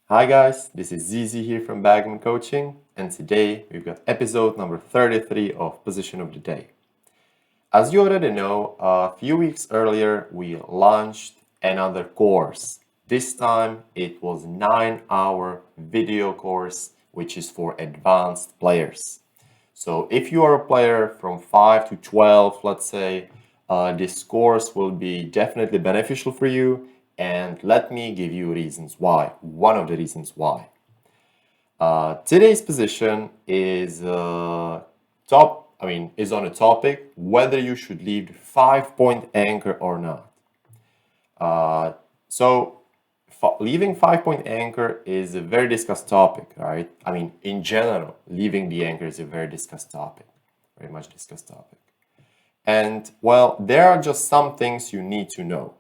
Hi guys, this is Zizi here from Backgammon Coaching, and today we've got episode number 33 of Position of the Day. As you already know, a few weeks earlier we launched another course. This time it was 9-hour video course which is for advanced players. So if you are a player from 5 to 12, let's say, this course will be definitely beneficial for you. And let me give you reasons why. One of the reasons why. Today's position is is on a topic whether you should leave the 5-point anchor or not. So leaving 5-point anchor is a very discussed topic, right? I mean, in general, leaving the anchor is a very discussed topic, very much discussed topic. And well, there are just some things you need to know.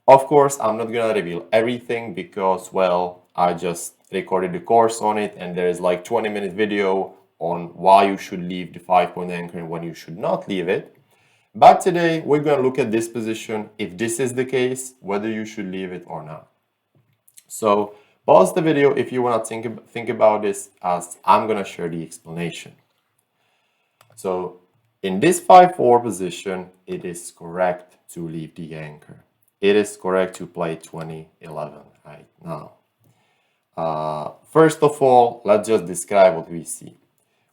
Of course, I'm not gonna reveal everything because, well, I just recorded the course on it and there is like 20-minute video on why you should leave the 5-point anchor and when you should not leave it. But today we're gonna look at this position, if this is the case, whether you should leave it or not. So pause the video if you wanna think about this, as I'm gonna share the explanation. So in this 5-4 position, it is correct to leave the anchor. It is correct to play 20-11 right now. First of all, let's just describe what we see.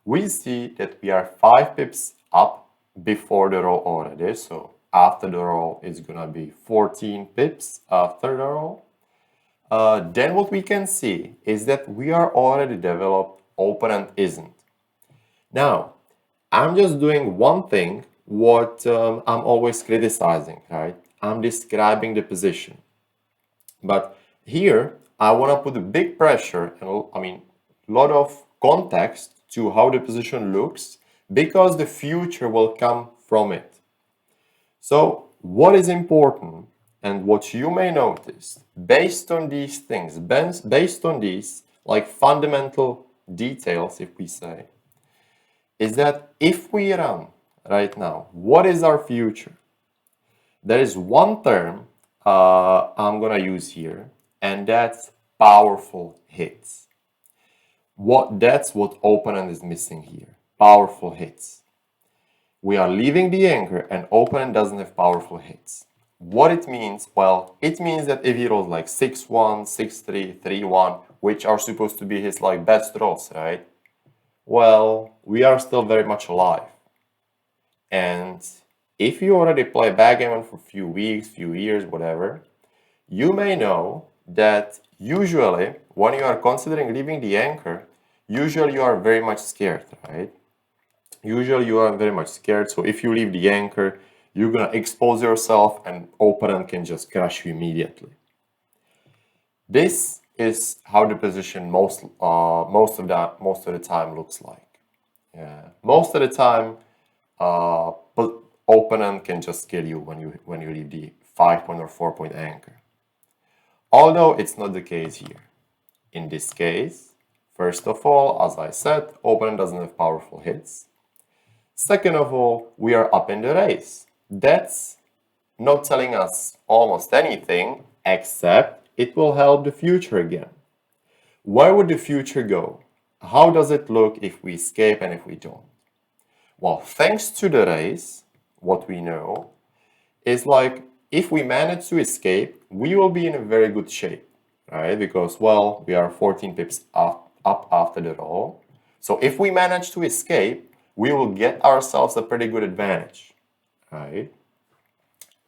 We see that we are 5 pips up before the roll already. So after the roll, it's gonna be 14 pips after the roll. Then what we can see is that we are already developed, opponent isn't. Now, I'm just doing one thing, what I'm always criticizing, right? I'm describing the position. But here, I want to put a big pressure and a lot of context to how the position looks because the future will come from it. So, what is important and what you may notice based on these things, based on these like fundamental details, if we say, is that if we run right now, what is our future? There is one term I'm gonna use here, and that's powerful hits. That's what opponent is missing here. Powerful hits. We are leaving the anchor, and opponent doesn't have powerful hits. What it means? Well, it means that if he rolls like 6-1, 6-3, 3-1, which are supposed to be his like best rolls, right? Well, we are still very much alive. And if you already play backgammon for a few weeks, few years, whatever, you may know that usually when you are considering leaving the anchor, usually you are very much scared, right? Usually you are very much scared. So if you leave the anchor, you're gonna expose yourself and opponent can just crush you immediately. This is how the position most of the time looks like. Yeah. Most of the time, but opponent can just kill you when you leave the 5-point or 4-point anchor. Although it's not the case here. In this case, first of all, as I said, opponent doesn't have powerful hits. Second of all, we are up in the race. That's not telling us almost anything, except it will help the future again. Where would the future go? How does it look if we escape and if we don't? Well, thanks to the race, what we know is like if we manage to escape, we will be in a very good shape, right? Because, well, we are 14 pips up after the roll. So if we manage to escape, we will get ourselves a pretty good advantage, right?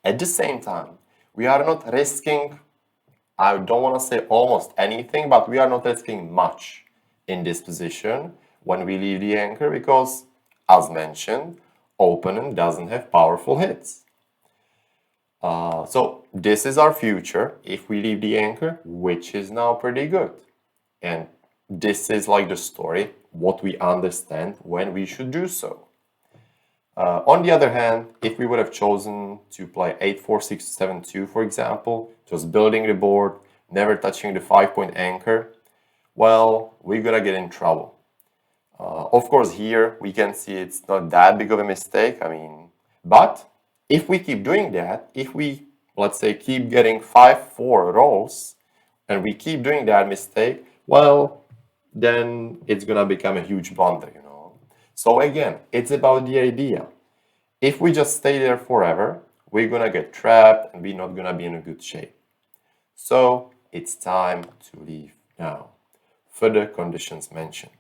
At the same time, we are not risking, I don't want to say almost anything, but we are not risking much in this position when we leave the anchor because, as mentioned, opponent doesn't have powerful hits. So this is our future if we leave the anchor, which is now pretty good. And this is like the story, what we understand when we should do so. On the other hand, if we would have chosen to play 8-4, 6-7-2, for example, just building the board, never touching the 5-point anchor, well, we're gonna get in trouble. Of course, here we can see it's not that big of a mistake. But if we keep doing that, if we, let's say, keep getting 5-4 rolls and we keep doing that mistake, well, then it's gonna become a huge blunder, you know. So again, it's about the idea. If we just stay there forever, we're gonna get trapped and we're not gonna be in a good shape. So it's time to leave now. Further conditions mentioned.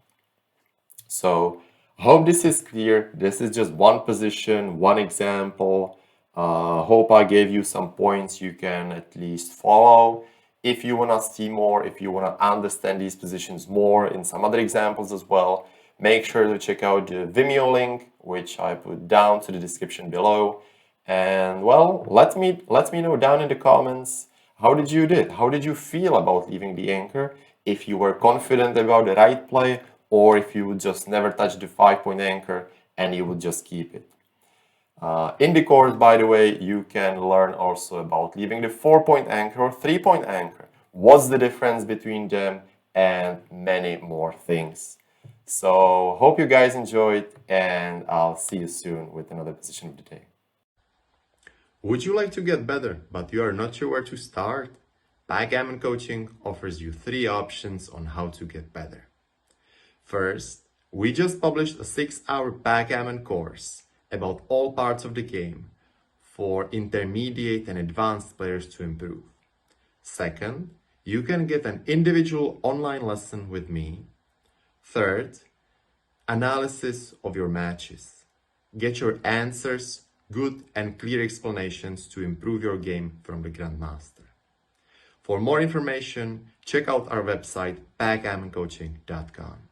So hope this is clear. This is just one position, one example. Hope I gave you some points you can at least follow. If you want to see more, if you want to understand these positions more in some other examples as well, make sure to check out the Vimeo link, which I put down to the description below. And well, let me know down in the comments, how did you did? How did you feel about leaving the anchor? If you were confident about the right play, or if you would just never touch the 5-point anchor and you would just keep it. In the course, by the way, you can learn also about leaving the 4-point anchor or 3-point anchor. What's the difference between them, and many more things. So hope you guys enjoyed, and I'll see you soon with another position of the day. Would you like to get better, but you are not sure where to start? Backgammon Coaching offers you 3 options on how to get better. First, we just published a 6-hour backgammon course about all parts of the game for intermediate and advanced players to improve. Second, you can get an individual online lesson with me. Third, analysis of your matches. Get your answers, good and clear explanations to improve your game from the Grandmaster. For more information, check out our website backgammoncoaching.com.